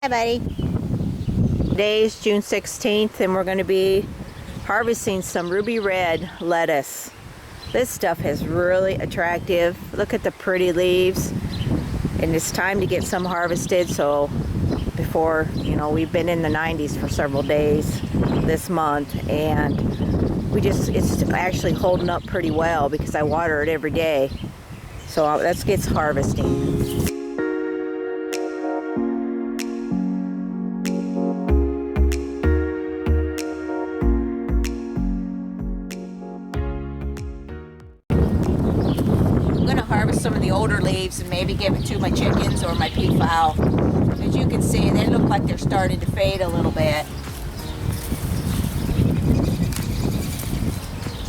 Hi, buddy. Today is June 16th, and we're going to be harvesting some ruby red lettuce. This stuff is really attractive. Look at the pretty leaves. And it's time to get some harvested, so before, we've been in the 90s for several days this month, and it's actually holding up pretty well because I water it every day. So let's get harvesting. Harvest some of the older leaves and maybe give it to my chickens or my peafowl. As you can see, they look like they're starting to fade a little bit.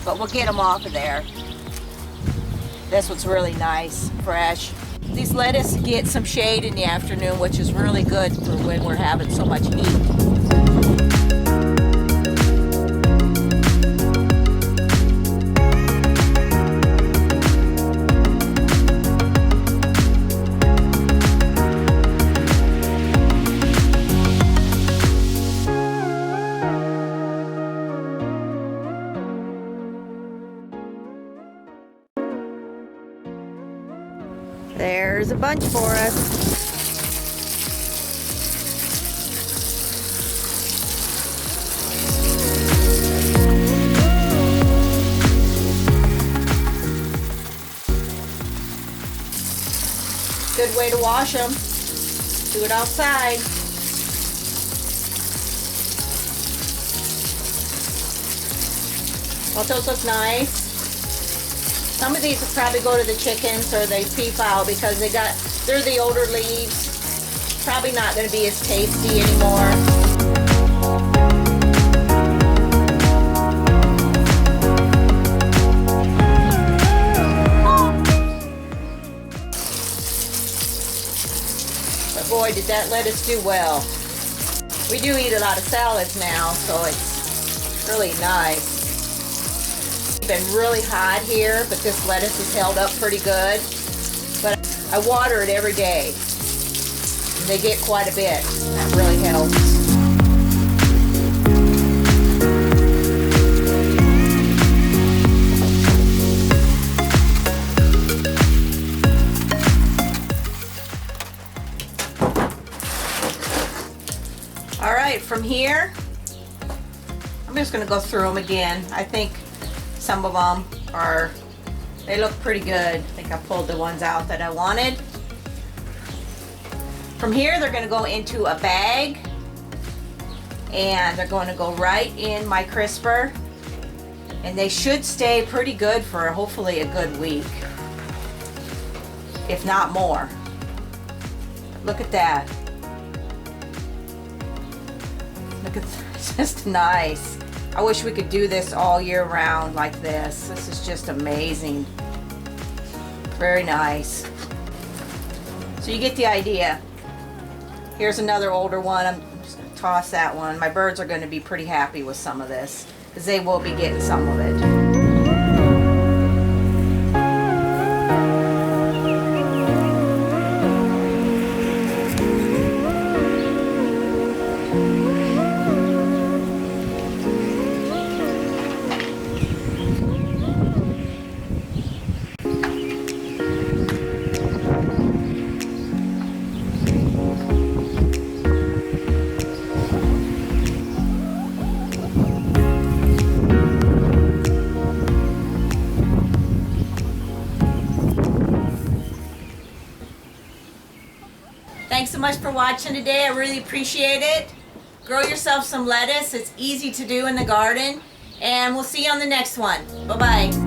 But we'll get them off of there. This one's really nice, fresh. These lettuce get some shade in the afternoon, which is really good for when we're having so much heat. There's a bunch for us. Good way to wash them. Do it outside. Well, those look nice. Some of these will probably go to the chickens or the peafowl because they're the older leaves. Probably not going to be as tasty anymore. But boy, did that lettuce do well. We do eat a lot of salads now, so it's really nice. Been really hot here, but this lettuce has held up pretty good. But I water it every day. And they get quite a bit. That really helps. All right, from here, I'm just going to go through them again. I think some of them they look pretty good. I think I pulled the ones out that I wanted. From here, they're going to go into a bag, and they're going to go right in my crisper, and they should stay pretty good for hopefully a good week, if not more. Look at that. Look at it's just nice. I wish we could do this all year round like this. This is just amazing. Very nice. So you get the idea. Here's another older one. I'm just going to toss that one. My birds are going to be pretty happy with some of this because they will be getting some of it. Thanks so much for watching today. I really appreciate it. Grow yourself some lettuce. It's easy to do in the garden. And we'll see you on the next one. Bye-bye.